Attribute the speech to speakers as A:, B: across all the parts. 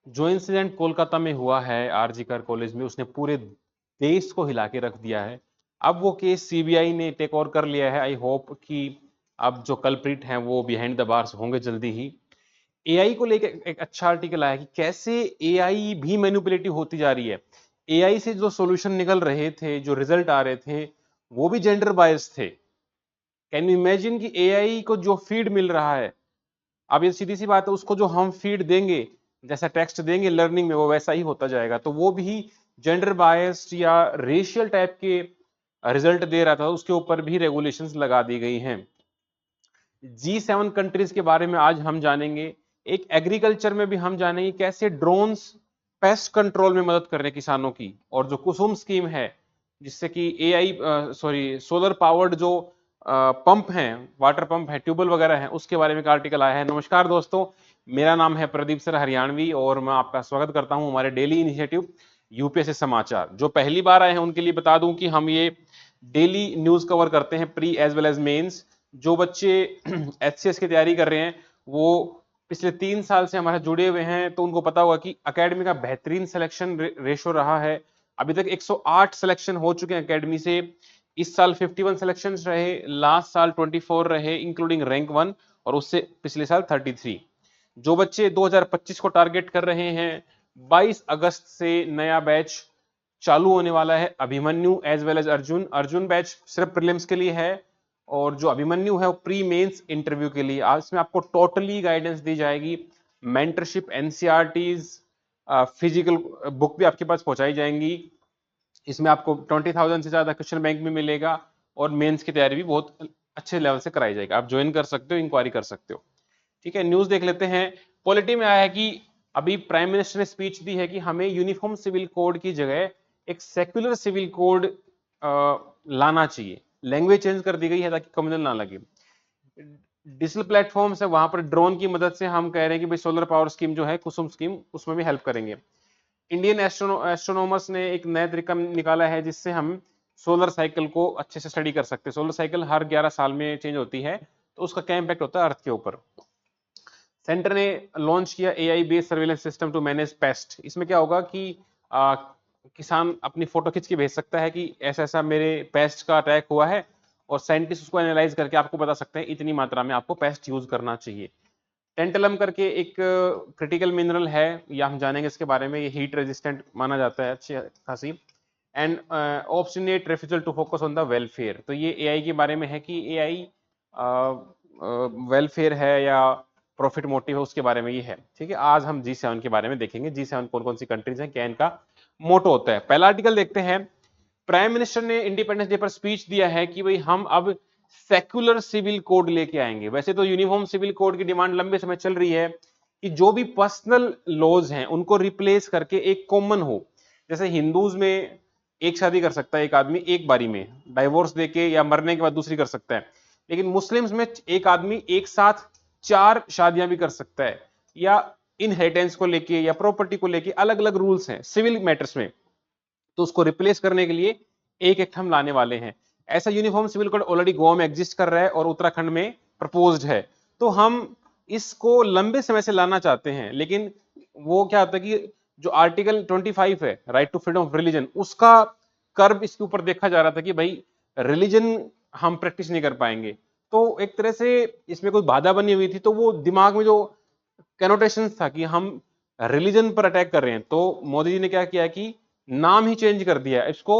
A: जो इंसिडेंट कोलकाता में हुआ है आरजीकर कॉलेज में, उसने पूरे देश को हिला के रख दिया है। अब वो केस सीबीआई ने टेक ओवर कर लिया है। आई होप कि अब जो कल्प्रिट हैं वो बिहाइंड द बार्स होंगे जल्दी ही। एआई को लेकर एक अच्छा आर्टिकल आया कि कैसे एआई भी मैनिपुलेटिव होती जा रही है। एआई से जो सॉल्यूशन निकल रहे थे, जो रिजल्ट आ रहे थे, वो भी जेंडर बायस थे। कैन यू इमेजिन कि एआई को जो फीड मिल रहा है, अब ये सीधी सी बात है, उसको जो हम फीड देंगे, जैसा टेक्स्ट देंगे लर्निंग में, वो वैसा ही होता जाएगा। तो वो भी जेंडर बायस्ड या रेशियल टाइप के रिजल्ट दे रहा था, उसके ऊपर भी रेगुलेशंस लगा दी गई हैं। G7 कंट्रीज के बारे में आज हम जानेंगे। एक एग्रीकल्चर में भी हम जानेंगे कैसे ड्रोन्स पेस्ट कंट्रोल में मदद कर रहे हैं किसानों की। और जो कुसुम स्कीम है, जिससे कि एआई सोलर पावर्ड जो पंप हैं, वाटर पंप है, ट्यूबवेल वगैरह है, उसके बारे में एक आर्टिकल आया है। नमस्कार दोस्तों, मेरा नाम है प्रदीप सर हरियाणवी और मैं आपका स्वागत करता हूं हमारे डेली इनिशिएटिव यूपीएससी समाचार। जो पहली बार आए हैं उनके लिए बता दूं कि हम ये डेली न्यूज कवर करते हैं, pre as well as mains. जो बच्चे एचसीएस की तैयारी कर रहे हैं वो पिछले 3 साल से हमारे जुड़े हुए हैं, तो उनको पता होगा कि एकेडमी का बेहतरीन सिलेक्शन रेशो रहा है। अभी तक 108 सिलेक्शन हो चुके हैं एकेडमी से। इस साल 51 सिलेक्शन रहे, लास्ट साल 24 रहे इंक्लूडिंग रैंक 1, और उससे पिछले साल 33। जो बच्चे 2025 को टारगेट कर रहे हैं, 22 अगस्त से नया बैच चालू होने वाला है। Abhimanyu as well as Arjun. Arjun batch सिर्फ प्रीलिम्स के लिए है, और जो अभिमन्यु है वो प्री मेंस इंटरव्यू के लिए। आज इसमें आपको टोटली गाइडेंस दी जाएगी, मेंटरशिप, एनसीईआरटीज, फिजिकल बुक भी आपके पास पहुंचाई जाएंगी। इसमें आपको 20,000 से ज्यादा क्वेश्चन बैंक भी मिलेगा, और मेंस की तैयारी भी बहुत अच्छे लेवल से कराई जाएगी। आप ज्वाइन कर सकते हो, इंक्वायरी कर सकते हो। ठीक है, न्यूज देख लेते हैं। पॉलिटी में आया है कि अभी प्राइम मिनिस्टर ने स्पीच दी है कि हमें यूनिफॉर्म सिविल कोड की जगह एक सेक्युलर सिविल कोड लाना चाहिए। लैंग्वेज चेंज कर दी गई है ताकि कम्युनल ना लगे। डिजिटल प्लेटफॉर्म से वहां पर ड्रोन की मदद से हम कह रहे हैं कि भाई सोलर पावर स्कीम जो है कुसुम स्कीम, उसमें भी हेल्प करेंगे। इंडियन एस्ट्रोनॉमर्स ने एक नया तरीका निकाला है जिससे हम सोलर साइकिल को अच्छे से स्टडी कर सकते हैं। सोलर साइकिल हर 11 साल में चेंज होती है, तो उसका क्या इंपैक्ट होता है अर्थ के ऊपर। सेंटर ने लॉन्च किया AI based surveillance system to manage pest. इसमें क्या होगा कि किसान अपनी फोटो खींच के भेज सकता है कि ऐसा ऐसा मेरे पेस्ट का अटैक हुआ है, और साइंटिस्ट उसको एनालाइज करके आपको बता सकते हैं इतनी मात्रा में आपको पेस्ट यूज करना चाहिए। टेंटलम करके एक क्रिटिकल मिनरल है, या हम जानेंगे इसके बारे में। ये हीट रेजिस्टेंट माना जाता है अच्छी खासी। And obstinate refusal to focus on the welfare. तो ये एआई के बारे में है कि एआई वेलफेयर है या प्रॉफिट मोटिव है, उसके बारे में ये है। ठीक है, आज हम G7 के बारे में देखेंगे। G7 कौन कौन सी कंट्रीज हैं, क्या इनका मोटो होता है। पहला आर्टिकल देखते हैं। प्राइम मिनिस्टर ने इंडिपेंडेंस डे पर स्पीच दिया है कि भाई हम अब सेक्युलर सिविल कोड लेके आएंगे। वैसे तो यूनिफॉर्म सिविल कोड की डिमांड लंबे समय चल रही है कि जो भी पर्सनल लॉज हैं उनको रिप्लेस करके एक कॉमन हो। जैसे हिंदूज में एक शादी कर सकता है एक आदमी एक बारी में, डाइवोर्स देके, या मरने के बाद दूसरी कर सकता है। लेकिन मुस्लिम्स में एक आदमी एक साथ 4 शादियां भी कर सकता है, या इनहेरिटेंस को लेके या प्रॉपर्टी को लेके अलग अलग रूल्स हैं सिविल मैटर्स में। तो उसको रिप्लेस करने के लिए एक एक्ट हम लाने वाले हैं। ऐसा uniform civil code already Goa में एग्जिस्ट कर रहा है और उत्तराखंड में प्रपोज्ड है। तो हम इसको लंबे समय से लाना चाहते हैं, लेकिन वो क्या होता है कि जो आर्टिकल 25 है, right to freedom of religion, उसका कर्व इसके ऊपर देखा जा रहा था कि भाई रिलीजन हम प्रैक्टिस नहीं कर पाएंगे। तो एक तरह से इसमें कोई बाधा बनी हुई थी, तो वो दिमाग में जो कैनोटेशन था कि हम रिलीजन पर अटैक कर रहे हैं, तो मोदी जी ने क्या किया कि नाम ही चेंज कर दिया, इसको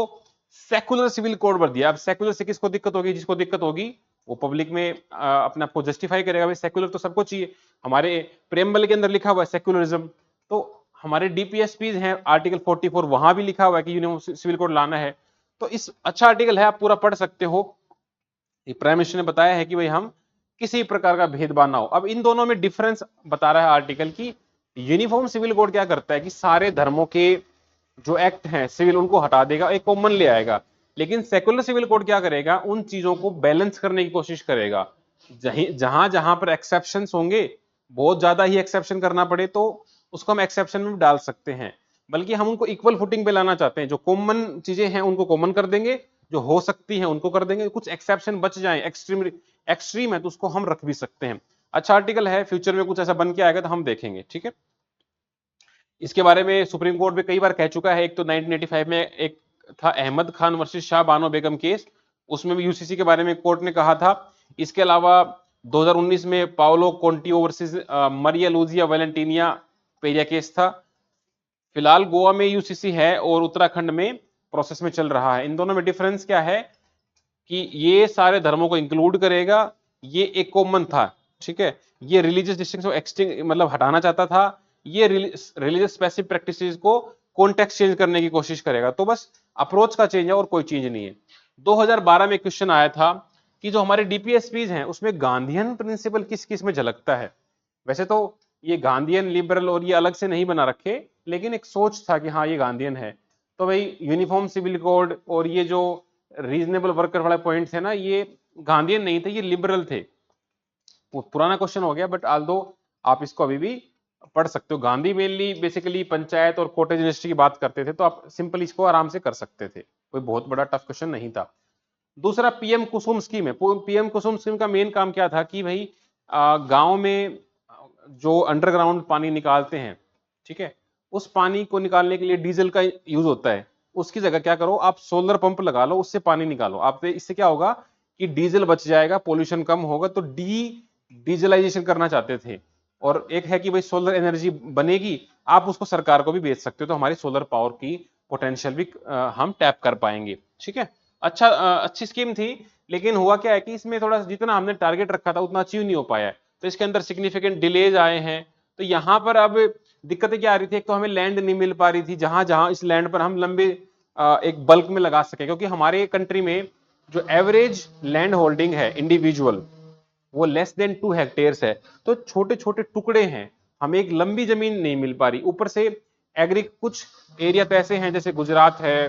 A: सेकुलर सिविल कोड कर दिया। अब सेकुलर से किसको दिक्कत होगी? जिसको दिक्कत होगी वो पब्लिक में अपने आप को जस्टिफाई करेगा, भाई सेकुलर तो सबको चाहिए। हमारे प्रेमबल के अंदर लिखा हुआ है सेकुलरिज्म, तो हमारे डीपीएसपीज हैं आर्टिकल 44, वहां भी लिखा हुआ है कि यूनिफॉर्म सिविल कोड लाना है। तो इस अच्छा आर्टिकल है, आप पूरा पढ़ सकते हो। प्राइम मिनिस्टर ने बताया है कि भाई हम किसी प्रकार का भेदभाव ना हो। अब इन दोनों में डिफरेंस बता रहा है आर्टिकल की। यूनिफॉर्म सिविल कोड क्या करता है कि सारे धर्मों के जो एक्ट हैं सिविल, उनको हटा देगा, एक कॉमन ले आएगा। लेकिन सेकुलर सिविल कोड क्या करेगा? उन चीजों को बैलेंस करने की कोशिश करेगा। जहां जहां पर एक्सेप्शन होंगे, बहुत ज्यादा ही एक्सेप्शन करना पड़े तो उसको हम एक्सेप्शन में डाल सकते हैं। बल्कि हम उनको इक्वल फुटिंग पे लाना चाहते हैं। जो कॉमन चीजें हैं उनको कॉमन कर देंगे, जो हो सकती हैं उनको कर देंगे, कुछ एक्सेप्शन बच जाए, एक्सट्रीम है तो उसको हम रख भी सकते हैं। अच्छा आर्टिकल है, फ्यूचर में कुछ ऐसा बन के आएगा तो हम देखेंगे। ठीक है, इसके बारे में सुप्रीम कोर्ट में कई बार कह चुका है। एक तो 1985 में एक था अहमद खान वर्सेस शाह बानो बेगम केस, उसमें भी यूसीसी के बारे में कोर्ट ने कहा था। इसके अलावा 2019 में पाओलो कोंटियो वर्सेस मरिया लूजिया वैलेंटीनिया पेरिया केस था। फिलहाल गोवा में यूसीसी है और उत्तराखंड में प्रोसेस में चल रहा है। इन दोनों में डिफरेंस क्या है कि ये सारे धर्मों को इंक्लूड करेगा, ये एक कॉमन था, ठीक है। ये रिलीजियस डिस्टिंक्शन को एक्सटिंग मतलब हटाना चाहता था, ये रिलीजियस स्पेसिफिक प्रैक्टिसेस को कॉन्टेक्स्ट चेंज करने की कोशिश करेगा। तो बस अप्रोच का चेंज है और कोई चीज नहीं है। 2012 में क्वेश्चन आया था कि जो हमारे डीपीएसपीज हैं उसमें गांधीयन प्रिंसिपल किस किस में झलकता है। वैसे तो ये गांधीयन लिबरल और ये अलग से नहीं बना रखे, लेकिन एक सोच था कि हाँ ये गांधीयन है। तो भाई यूनिफॉर्म सिविल कोड और ये जो रीजनेबल वर्कर वाला पॉइंट थे ना, ये गांधीयन नहीं थे, ये लिबरल थे। पुराना क्वेश्चन हो गया, बट आल्दो आप इसको अभी भी पढ़ सकते हो। गांधी मेनली बेसिकली पंचायत और कॉटेज इंडस्ट्री की बात करते थे, तो आप सिंपल इसको आराम से कर सकते थे, कोई बहुत बड़ा टफ क्वेश्चन नहीं था। दूसरा पीएम कुसुम स्कीम है। पीएम कुसुम स्कीम का मेन काम क्या था कि भाई गांव में जो अंडरग्राउंड पानी निकालते हैं, ठीक है, उस पानी को निकालने के लिए डीजल का यूज होता है। उसकी जगह क्या करो, आप सोलर पंप लगा लो, उससे पानी निकालो। आप इससे क्या होगा कि डीजल बच जाएगा, पोल्यूशन कम होगा। तो डीजलाइजेशन करना चाहते थे। और एक है कि भाई सोलर एनर्जी बनेगी, आप उसको सरकार को भी बेच सकते हो, तो हमारी सोलर पावर की पोटेंशियल भी हम टैप कर पाएंगे, ठीक है। अच्छी स्कीम थी, लेकिन हुआ क्या है कि इसमें थोड़ा जितना हमने टारगेट रखा था उतना अचीव नहीं हो पाया है। तो इसके अंदर सिग्निफिकेंट डिलेज आए हैं। तो यहाँ पर अब दिक्कतें क्या आ रही थी, एक तो हमें लैंड नहीं मिल पा रही थी जहां जहां इस लैंड पर हम लंबे एक बल्क में लगा सके, क्योंकि हमारे कंट्री में जो एवरेज लैंड होल्डिंग है इंडिविजुअल, वो लेस देन 2 हेक्टेयर्स है। तो छोटे छोटे टुकड़े हैं, हमें एक लंबी जमीन नहीं मिल पा रही। ऊपर से एग्री कुछ एरिया तो ऐसे हैं जैसे गुजरात है,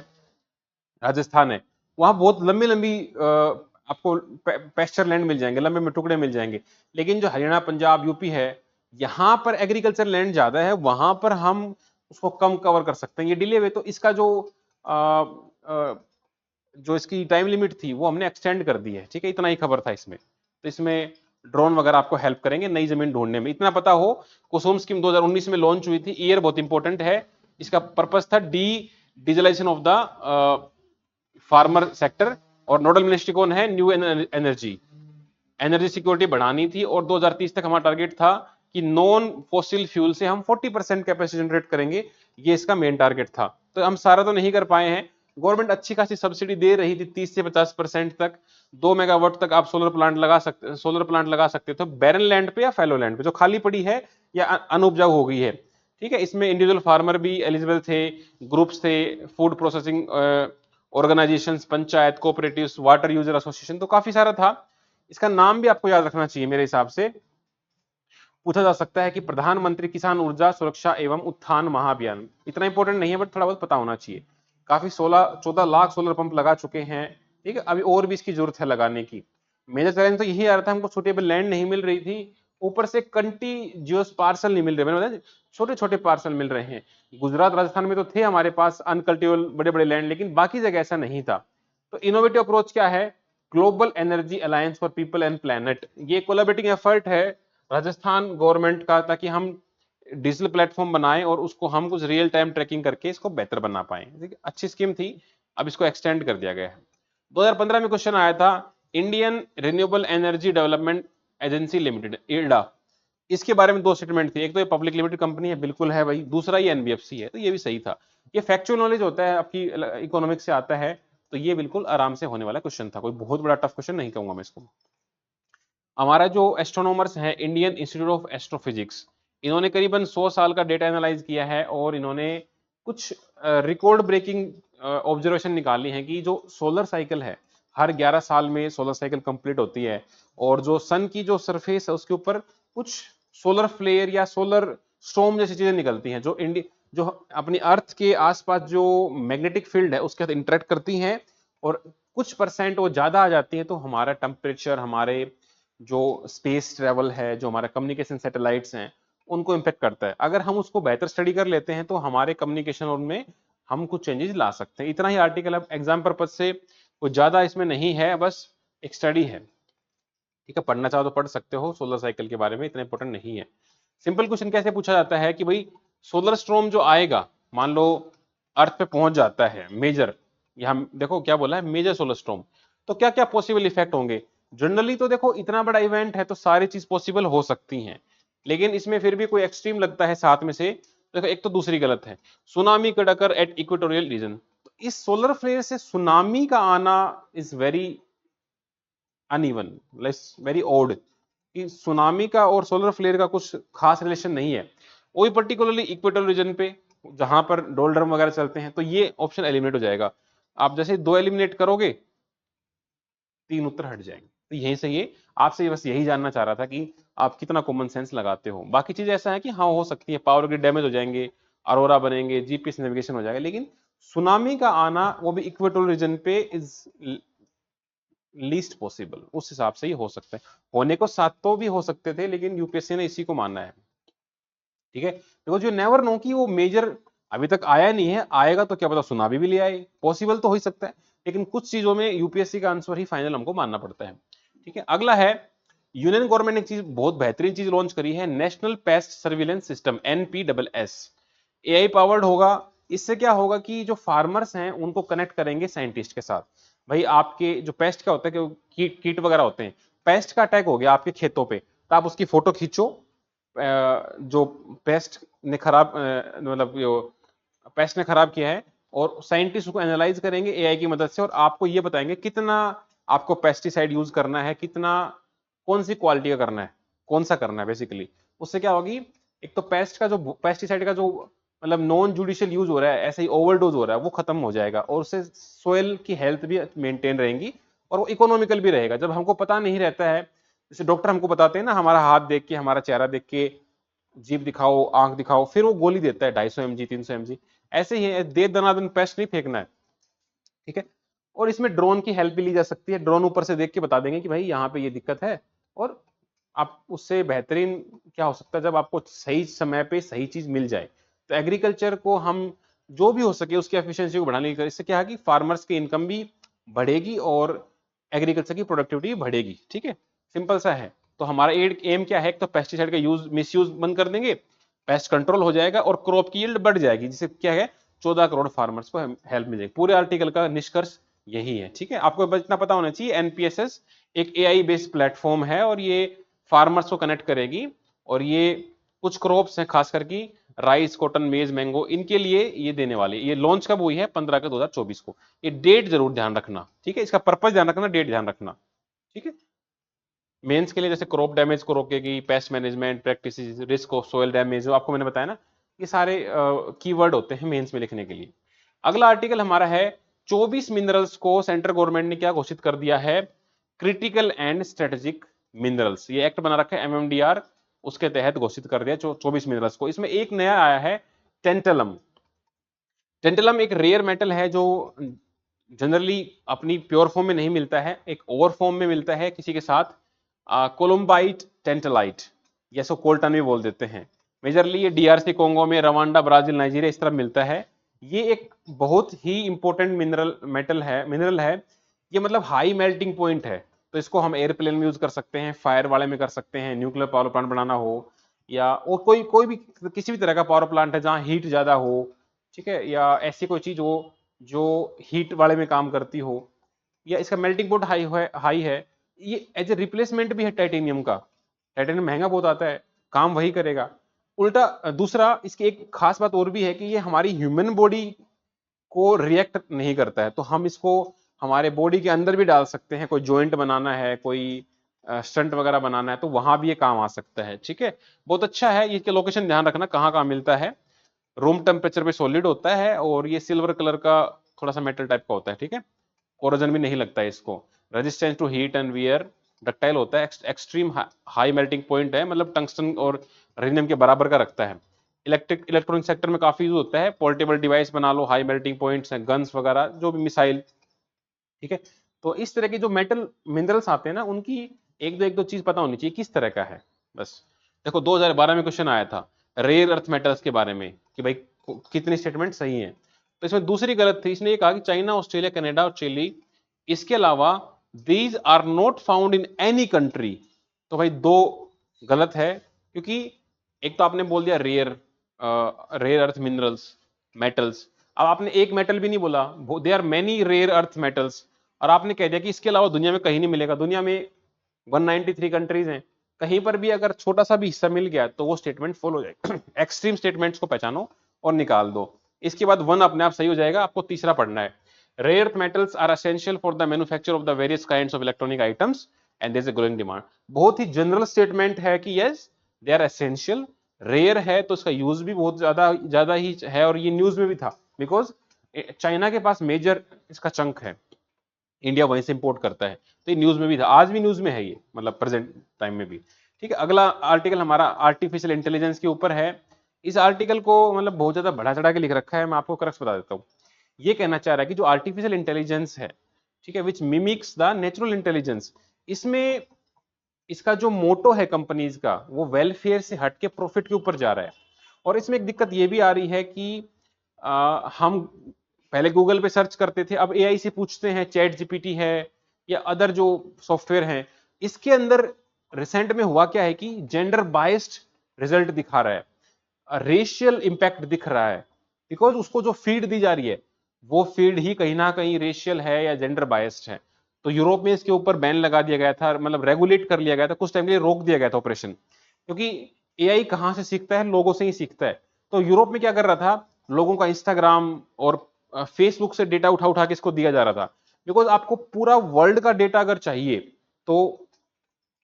A: राजस्थान है, वहां बहुत लंबी लंबी आपको पेस्चर लैंड मिल जाएंगे, लंबे में टुकड़े मिल जाएंगे। लेकिन जो हरियाणा पंजाब यूपी है, यहाँ पर एग्रीकल्चर लैंड ज्यादा है, वहां पर हम उसको कम कवर कर सकते हैं। ये डिले हुए तो इसका आ, आ, जो इसकी टाइम लिमिट थी वो हमने एक्सटेंड कर दी है, ठीक है। इतना ही खबर था इसमें। तो इसमें ड्रोन वगैरह आपको हेल्प करेंगे नई जमीन ढूंढने में, इतना पता हो। कुसुम स्कीम 2019 में लॉन्च हुई थी, ईयर बहुत इंपॉर्टेंट है। इसका पर्पस था digitalisation of the farmer sector. और नोडल मिनिस्ट्री कौन है, न्यू एनर्जी। एनर्जी सिक्योरिटी बढ़ानी थी, और 2030 तक हमारा टारगेट था कि नॉन फॉसिल फ्यूल से हम 40% कैपेसिटी जनरेट करेंगे। ये इसका मेन टारगेट था। तो हम सारा तो नहीं कर पाए हैं। गवर्नमेंट अच्छी खासी सब्सिडी दे रही थी, 30 से 50% तक। 2 मेगावाट तक आप सोलर प्लांट लगा सकते थे बैरन लैंड पे या फैलो लैंड पे जो खाली पड़ी है या अनउपजाऊ हो गई है, ठीक है। इसमें इंडिविजुअल फार्मर भी एलिजिबल थे, ग्रुप्स थे, food processing organisations, panchayat, cooperatives, water user association, तो काफी सारा था। इसका नाम भी आपको याद रखना चाहिए मेरे हिसाब से। पूछा जा सकता है कि प्रधानमंत्री किसान ऊर्जा सुरक्षा एवं उत्थान महाअभियान। इतना इंपॉर्टेंट नहीं है, बट थोड़ा बहुत पता होना चाहिए। काफी 14 लाख सोलर पंप लगा चुके हैं, ठीक है। अभी और भी इसकी जरूरत है लगाने की। मेजर चैलेंज तो यही आ रहा था, हमको सुटेबल लैंड नहीं मिल रही थी, ऊपर से कंटीजियस पार्सल नहीं मिल रहे, मैंने छोटे छोटे पार्सल मिल रहे हैं। गुजरात राजस्थान में तो थे हमारे पास अनकल्टिवेबल बड़े बड़े लैंड, लेकिन बाकी जगह ऐसा नहीं था। तो इनोवेटिव अप्रोच क्या है, global energy alliance for people and planet. ये कोलैबोरेटिंग एफर्ट है राजस्थान गवर्नमेंट का, ताकि हम डिजिटल प्लेटफॉर्म बनाएं और उसको हम कुछ रियल टाइम ट्रैकिंग करके इसको बेहतर बना पाए। अच्छी स्कीम थी, अब इसको एक्सटेंड कर दिया गया है। 2015 में क्वेश्चन आया था, Indian renewable energy development agency limited, IRDA. इसके बारे में दो स्टेटमेंट थी। एक तो ये पब्लिक लिमिटेड कंपनी है, बिल्कुल है भाई। दूसरा ये एनबीएफसी है, तो ये भी सही था। ये फैक्चुअल नॉलेज होता है, आपकी इकोनॉमिक्स से आता है, तो ये बिल्कुल आराम से होने वाला क्वेश्चन था, कोई बहुत बड़ा टफ क्वेश्चन नहीं कहूंगा मैं इसको। हमारा जो एस्ट्रोनॉमर्स है, इंडियन इंस्टीट्यूट ऑफ एस्ट्रोफिजिक्स, इन्होंने करीबन 100 साल का डेटा एनालाइज किया है, और इन्होंने कुछ रिकॉर्ड ब्रेकिंग ऑब्जर्वेशन निकाली है कि जो सोलर साइकिल है, हर 11 साल में सोलर साइकिल कंप्लीट होती है। और जो सन की जो सरफेस है उसके ऊपर कुछ सोलर फ्लेयर या सोलर स्टॉर्म जैसी चीजें निकलती हैं, जो अपनी अर्थ के आसपास जो मैग्नेटिक फील्ड है उसके साथ इंटरेक्ट करती हैं, और कुछ परसेंट वो ज्यादा आ जाती है, तो हमारा टेम्परेचर, हमारे जो स्पेस ट्रेवल है, जो हमारा कम्युनिकेशन सैटेलाइट्स हैं, उनको इम्पेक्ट करता है। अगर हम उसको बेहतर स्टडी कर लेते हैं तो हमारे कम्युनिकेशन उनमें हम कुछ चेंजेस ला सकते हैं। इतना ही आर्टिकल, अब एग्जाम पर्पज से कुछ ज्यादा इसमें नहीं है, बस एक स्टडी है, ठीक है। पढ़ना चाहो तो पढ़ सकते हो सोलर साइकिल के बारे में, इतना इंपॉर्टेंट नहीं है। सिंपल क्वेश्चन कैसे पूछा जाता है कि भाई सोलर स्टॉर्म जो आएगा, मान लो अर्थ पे पहुंच जाता है मेजर, यहाँ देखो क्या बोला है, मेजर सोलर स्टॉर्म, तो क्या क्या पॉसिबल इफेक्ट होंगे। जनरली तो देखो इतना बड़ा इवेंट है तो सारी चीज पॉसिबल हो सकती हैं, लेकिन इसमें फिर भी कोई एक्सट्रीम लगता है साथ में से। देखो एक तो दूसरी गलत है, सुनामी कड अकर एट इक्वेटोरियल रीजन। तो इस सोलर फ्लेयर से सुनामी का आना is very uneven, less very odd, कि सुनामी का और सोलर फ्लेयर का कुछ खास रिलेशन नहीं है, वही पर्टिकुलरली इक्वेटोरियल रीजन पे जहां पर डोलड्रम वगैरह चलते हैं, तो ये ऑप्शन एलिमिनेट हो जाएगा। आप जैसे दो एलिमिनेट करोगे, तीन उत्तर हट जाएंगे। तो यही से ये आपसे बस यही जानना चाह रहा था कि आप कितना कॉमन सेंस लगाते हो। बाकी चीज ऐसा है कि हाँ हो सकती है, पावर ग्रिड डैमेज हो जाएंगे, अरोरा बनेंगे, जीपीएस नेविगेशन हो जाएगा, लेकिन सुनामी का आना वो भी इक्वेटोरियल रीजन पे इज लीस्ट पॉसिबल, उस हिसाब से ही हो सकता है। होने को सात तो भी हो सकते थे, लेकिन यूपीएससी ने इसी को मानना है। ठीक है, बिकॉज यू नेवर नो कि वो मेजर अभी तक आया नहीं है, आएगा तो क्या पता सुनामी भी ले आए, पॉसिबल तो हो ही सकता है, लेकिन कुछ चीजों में यूपीएससी का आंसर ही फाइनल हमको मानना पड़ता है। ठीक है, अगला है, यूनियन गवर्नमेंट ने एक चीज बहुत बेहतरीन चीज लॉन्च करी है, national paste surveillance system NPSS। AI powered होगा। इससे क्या होगा कि जो फार्मर्स हैं उनको कनेक्ट करेंगे साइंटिस्ट के साथ। भाई आपके जो पेस्ट क्या होता है कि कीट कीट वगैरह होते हैं, पेस्ट का अटैक हो गया आपके खेतों पे, तो आप उसकी फोटो खींचो, जो पेस्ट ने खराब मतलब जो पेस्ट ने खराब किया है, और साइंटिस्ट उसको एनालाइज करेंगे एआई की मदद से, और आपको ये बताएंगे कितना आपको पेस्टिसाइड यूज करना है, कितना कौन सी क्वालिटी का करना है, कौन सा करना है बेसिकली। उससे क्या होगी, एक तो पेस्ट का जो पेस्टिसाइड का जो मतलब नॉन जुडिशियल यूज हो रहा है, ऐसे ही ओवरडोज हो रहा है, वो खत्म हो जाएगा, और उससे सोयल की हेल्थ भी मेंटेन रहेगी, और वो इकोनॉमिकल भी रहेगा। जब हमको पता नहीं रहता है, जैसे डॉक्टर हमको बताते हैं ना, हमारा हाथ देख के, हमारा चेहरा देख के, जीभ दिखाओ, आंख दिखाओ, फिर वो गोली देता है 250 mg 300 mg। ऐसे ही है, दे दनादन पेस्ट नहीं फेंकना है। ठीक है, और इसमें ड्रोन की हेल्प भी ली जा सकती है, ड्रोन ऊपर से देख के बता देंगे कि भाई यहाँ पे ये दिक्कत है, और आप उससे बेहतरीन क्या हो सकता है, जब आपको सही समय पे सही चीज मिल जाए। तो एग्रीकल्चर को हम जो भी हो सके उसकी एफिशिएंसी को बढ़ाने की, इससे क्या है कि फार्मर्स की इनकम भी बढ़ेगी और एग्रीकल्चर की प्रोडक्टिविटी बढ़ेगी। ठीक है, सिंपल सा है। तो हमारा एम क्या है, तो पेस्टिसाइड का यूज मिसयूज बंद कर देंगे, पेस्ट कंट्रोल हो जाएगा और क्रॉप की यील्ड बढ़ जाएगी, जिससे क्या है 14 करोड़ फार्मर्स को हेल्प मिलेगी। पूरे आर्टिकल का निष्कर्ष यही है। ठीक है, आपको बस इतना पता होना चाहिए, एनपीएसएस एक एआई बेस्ड प्लेटफॉर्म है, और ये फार्मर्स को कनेक्ट करेगी, और ये कुछ क्रॉप्स हैं खास करके राइस, कॉटन, मेज, मैंगो, इनके लिए ये देने वाले। ये लॉन्च कब हुई है, 15 का 2024 को। ये डेट जरूर ध्यान रखना, ठीक है, इसका पर्पज ध्यान रखना, डेट ध्यान रखना। ठीक है, मेंस के लिए जैसे क्रॉप डैमेज को रोकेगी, pest management practices, risk of soil damage, जो आपको मैंने बताया ना, ये सारे कीवर्ड होते हैं मेंस में लिखने के लिए। अगला आर्टिकल हमारा है, 24 मिनरल्स को सेंट्रल गवर्नमेंट ने क्या घोषित कर दिया है, क्रिटिकल एंड स्ट्रेटेजिक मिनरल्स। ये एक्ट बना रखा है एमएमडीआर, उसके तहत घोषित कर दिया 24 मिनरल्स को। इसमें एक नया आया है, टेंटलम। टेंटलम एक रेयर मेटल है जो जनरली अपनी प्योर फॉर्म में नहीं मिलता है, एक ओवर फॉर्म में मिलता है किसी के साथ, कोलम्बाइट टेंटलाइट, या इसको कोल्टन भी बोल देते हैं। मेजरली ये डीआरसी कोंगो में, रवांडा, ब्राजील, नाइजीरिया इस तरह मिलता है। ये एक बहुत ही इंपॉर्टेंट मिनरल है। ये मतलब हाई मेल्टिंग पॉइंट है, तो इसको हम एयरप्लेन में यूज कर सकते हैं, फायर वाले में कर सकते हैं, न्यूक्लियर पावर प्लांट बनाना हो, या और कोई कोई भी किसी भी तरह का पावर प्लांट है जहां हीट ज्यादा हो, ठीक है, या ऐसी कोई चीज हो जो हीट वाले में काम करती हो, या इसका मेल्टिंग पॉइंट हाई है। ये एज ए रिप्लेसमेंट भी है टाइटेनियम का। टाइटेनियम महंगा बहुत आता है, काम वही करेगा। उल्टा दूसरा इसकी एक खास बात और भी है कि ये हमारी ह्यूमन बॉडी को रिएक्ट नहीं करता है, तो हम इसको हमारे बॉडी के अंदर भी डाल सकते हैं। कोई जॉइंट बनाना है, कोई स्टंट वगैरह बनाना है, तो वहां भी ये काम आ सकता है। ठीक है, बहुत अच्छा है। इसके लोकेशन ध्यान रखना कहाँ कहाँ मिलता है। रूम टेम्परेचर पे सॉलिड होता है, और ये सिल्वर कलर का थोड़ा सा मेटल टाइप का होता है। ठीक है, कोरोजन भी नहीं लगता है इसको, resistance to heat and wear, ductile होता है, एक्सट्रीम हाई मेल्टिंग पॉइंट है, मतलब टंगस्टन और रेडियम के बराबर का रखता है। इलेक्ट्रॉनिक सेक्टर में काफी यूज होता है, पोर्टेबल डिवाइस बना लो, हाई मेल्टिंग पॉइंट्स हैं, गन्स वगैरह, जो भी मिसाइल। ठीक है, तो इस तरह के जो मेटल मिनरल्स आते हैं ना, उनकी एक दो चीज पता होनी चाहिए किस तरह का है। बस देखो 2012 में क्वेश्चन आया था रेयर अर्थ मेटल्स के बारे में, कि भाई कितनी स्टेटमेंट सही है। तो इसमें दूसरी गलत थी, इसने ये कहा कि चाइना, ऑस्ट्रेलिया, कनाडा और चिली, इसके अलावा these are not found in any country. तो भाई दो गलत है, क्योंकि एक तो आपने बोल दिया rare, rare earth minerals, metals. अब आपने एक मेटल भी नहीं बोला, they are many rare earth metals, और आपने कह दिया कि इसके अलावा दुनिया में कहीं नहीं मिलेगा। दुनिया में 193 कंट्रीज हैं, कहीं पर भी अगर छोटा सा भी हिस्सा मिल गया तो वो स्टेटमेंट फॉलो हो जाएगा। एक्सट्रीम स्टेटमेंट्स को पहचानो और निकाल दो। इसके बाद वन अपने आप सही हो जाएगा, आपको तीसरा पढ़ना है। Rare earth metals are essential for the manufacture of the various kinds of electronic items and there is a growing demand. बहुत ही जनरल स्टेटमेंट है कि yes they are essential. Rare है तो इसका यूज भी बहुत ज्यादा ही है, और ये न्यूज में भी था बिकॉज चाइना के पास मेजर इसका चंक है, इंडिया वहीं से इंपोर्ट करता है, तो ये न्यूज में भी था, आज भी न्यूज में है ये, मतलब प्रेजेंट टाइम में भी। ठीक है, अगला आर्टिकल हमारा आर्टिफिशियल इंटेलिजेंस के ऊपर है। इस आर्टिकल को मतलब बहुत ज्यादा बढ़ा चढ़ा के लिख रखा है, मैं आपको करक्ट बता देता हूँ। ये कहना चाह रहा है कि जो आर्टिफिशियल इंटेलिजेंस है, ठीक है, विच मिमिक्स द नेचुरल इंटेलिजेंस, इसमें इसका जो मोटो है कंपनीज का वो वेलफेयर से हट के प्रॉफिट के ऊपर जा रहा है। और इसमें एक दिक्कत ये भी आ रही है कि हम पहले गूगल पे सर्च करते थे, अब एआई से पूछते हैं, चैट जीपीटी है या अदर जो सॉफ्टवेयर हैं, इसके अंदर रिसेंट में हुआ क्या है कि जेंडर बाइस्ड रिजल्ट दिखा रहा है, रेशियल इंपैक्ट दिख रहा है, बिकॉज उसको जो फीड दी जा रही है वो फीड ही कहीं ना कहीं रेशियल है या जेंडर बाइस्ड है। तो यूरोप में इसके ऊपर बैन लगा दिया गया था, मतलब रेगुलेट कर लिया गया था, कुछ टाइम के लिए रोक दिया गया था ऑपरेशन, क्योंकि एआई कहां से सीखता है, लोगों से ही सीखता है। तो यूरोप में क्या कर रहा था, लोगों का इंस्टाग्राम और फेसबुक से डेटा उठा उठा के इसको दिया जा रहा था, बिकॉज आपको पूरा वर्ल्ड का डेटा अगर चाहिए तो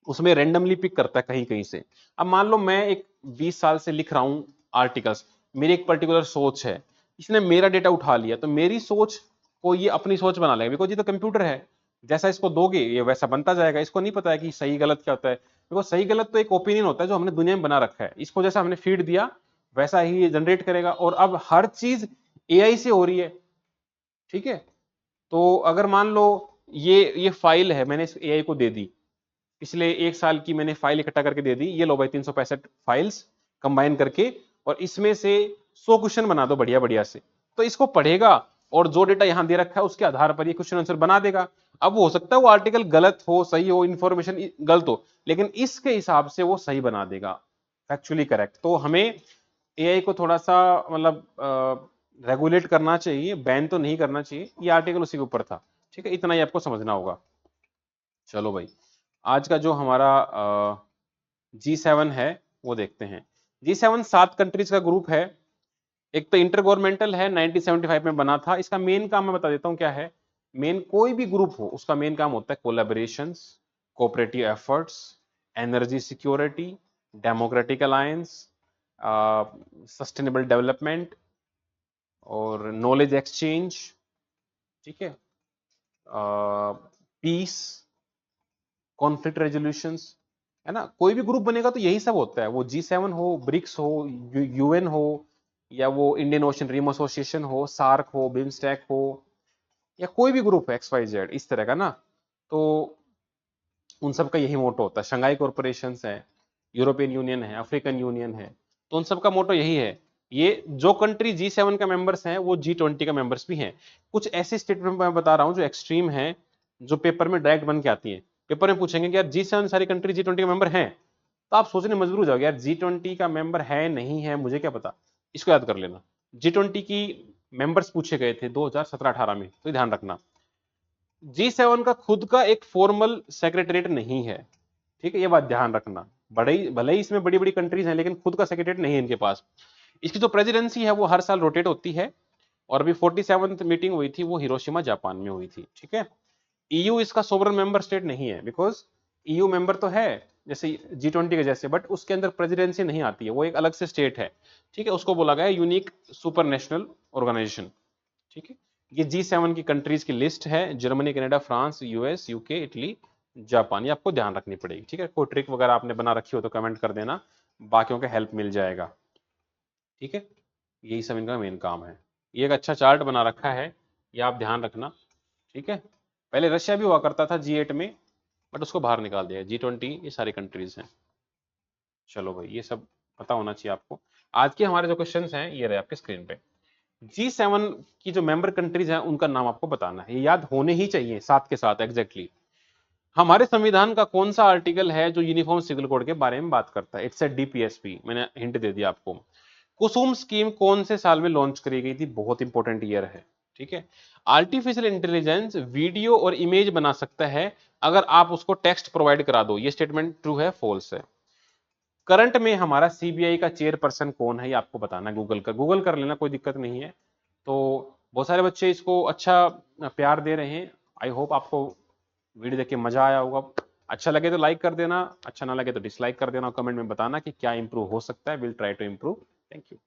A: उसमें रेंडमली पिक करता है कहीं कहीं से। अब मान लो मैं एक 20 साल से लिख रहा हूं आर्टिकल्स, मेरी एक पर्टिकुलर सोच है, इसने मेरा डेटा उठा लिया, तो मेरी सोच को ये अपनी सोच बना लेगा, बिकॉज ये तो कंप्यूटर है, जैसा इसको दोगे ये वैसा बनता जाएगा। इसको नहीं पता है कि सही गलत क्या होता है, बिकॉज सही गलत तो एक ओपिनियन होता है जो हमने दुनिया में बना रखा है, इसको जैसा हमने फीड दिया वैसा ही ये जनरेट करेगा, और अब हर चीज एआई से हो रही है। ठीक है, तो अगर मान लो ये फाइल है, मैंने इस एआई को दे दी, पिछले 1 साल की मैंने फाइल इकट्ठा करके दे दी, ये लो भाई 365 फाइल्स कंबाइन करके, और इसमें से 100 क्वेश्चन बना दो बढ़िया बढ़िया से, तो इसको पढ़ेगा और जो डेटा यहां दे रखा है उसके आधार पर ये क्वेश्चन आंसर बना देगा। अब वो हो सकता है वो आर्टिकल गलत हो, सही हो, इंफॉर्मेशन गलत हो, लेकिन इसके हिसाब से वो सही बना देगा, फैक्चुअली करेक्ट। तो हमें एआई को थोड़ा सा मतलब रेगुलेट करना चाहिए, बैन तो नहीं करना चाहिए। ये आर्टिकल उसी के ऊपर था। ठीक है, इतना ही आपको समझना होगा। चलो भाई, आज का जो हमारा G7 है वो देखते हैं। G7 7 कंट्रीज का ग्रुप है। एक तो इंटर गवर्नमेंटल है, 1975 में बना था। इसका मेन काम मैं बता देता हूँ क्या है। मेन कोई भी ग्रुप हो उसका मेन काम होता है collaborations, cooperative efforts, energy security, democratic alliance, sustainable development और नॉलेज एक्सचेंज। ठीक है, पीस, कॉन्फ्लिक्ट रेजोल्यूशंस, है ना। कोई भी ग्रुप बनेगा तो यही सब होता है, वो G7 हो, ब्रिक्स हो, यूएन हो, या वो इंडियन ओशन रिम एसोसिएशन हो, सार्क हो, बिम्स्टेक हो, या कोई भी ग्रुप है XYZ इस तरह का ना, तो उन सब का यही मोटो होता है। शंघाई कॉरपोरेशन है, यूरोपियन यूनियन है, अफ्रीकन यूनियन है, तो उन सब का मोटो यही है। ये जो कंट्री G7 का मेंबर्स हैं वो G20 का मेंबर्स भी हैं। कुछ ऐसे स्टेटमेंट मैं बता रहा हूँ जो एक्सट्रीम है, जो पेपर में डायरेक्ट बन के आती है। पेपर में पूछेंगे कि यार G7 सारी कंट्री G20 का मेंबर हैं, तो आप सोचने मजबूर हो जाओगे, यार G20 का मेंबर है नहीं है मुझे क्या पता। इसको याद कर लेना, G20 की मेंबर्स पूछे गए थे 2017-18 में, तो ध्यान रखना। G7 का खुद का एक फॉर्मल सेक्रेटरीट नहीं है, ठीक है, ये बात ध्यान रखना। बड़े भले ही इसमें बड़ी बड़ी कंट्रीज हैं, लेकिन खुद का सेक्रेटरीट नहीं है इनके पास। इसकी जो प्रेसिडेंसी है वो हर साल रोटेट होती है, और अभी 47th मीटिंग हुई थी वो हिरोशिमा जापान में हुई थी। ठीक है, ईयू इसका सोवरेन मेंबर स्टेट नहीं है, बिकॉज ईयू मेंबर तो है जैसे G20 के जैसे, बट उसके अंदर प्रेसिडेंसी नहीं आती है, वो एक अलग से स्टेट है। ठीक है, उसको बोला गया यूनिक सुपर नेशनल ऑर्गेनाइजेशन। ठीक है, ये G7 की कंट्रीज की लिस्ट है, Germany, Canada, France, US, UK, Italy, Japan. ये आपको ध्यान रखनी पड़ेगी। ठीक है, कोई ट्रिक वगैरह आपने बना रखी हो तो कमेंट कर देना, बाकियों के हेल्प मिल जाएगा। ठीक है, यही सब इनका मेन काम है। ये एक अच्छा चार्ट बना रखा है, ये आप ध्यान रखना। ठीक है, पहले रशिया भी हुआ करता था G8 में, बट उसको बाहर निकाल दिया। G20 ये सारी कंट्रीज हैं। चलो भाई, ये सब पता होना चाहिए आपको। आज के हमारे जो क्वेश्चन हैं ये रहे आपके स्क्रीन पे। G7 की जो मेंबर कंट्रीज हैं उनका नाम आपको बताना है, ये याद होने ही चाहिए साथ के साथ एग्जैक्टली। हमारे संविधान का कौन सा आर्टिकल है जो यूनिफॉर्म सिविल कोड के बारे में बात करता है? इट्स ए DPSP, मैंने हिंट दे दिया आपको। कुसुम स्कीम कौन से साल में लॉन्च करी गई थी? बहुत इंपॉर्टेंट ईयर है, ठीक है। आर्टिफिशियल इंटेलिजेंस वीडियो और इमेज बना सकता है अगर आप उसको टेक्स्ट प्रोवाइड करा दो। ये स्टेटमेंट ट्रू है, फॉल्स है? करंट में हमारा सीबीआई का चेयरपर्सन कौन है, ये आपको बताना है। गूगल कर लेना, कोई दिक्कत नहीं है। तो बहुत सारे बच्चे इसको अच्छा प्यार दे रहे हैं। आई होप आपको वीडियो देख के मजा आया होगा। अच्छा लगे तो लाइक कर देना, अच्छा ना लगे तो डिसलाइक कर देना, कमेंट में बताना कि क्या इंप्रूव हो सकता है। Will try to improve. Thank you.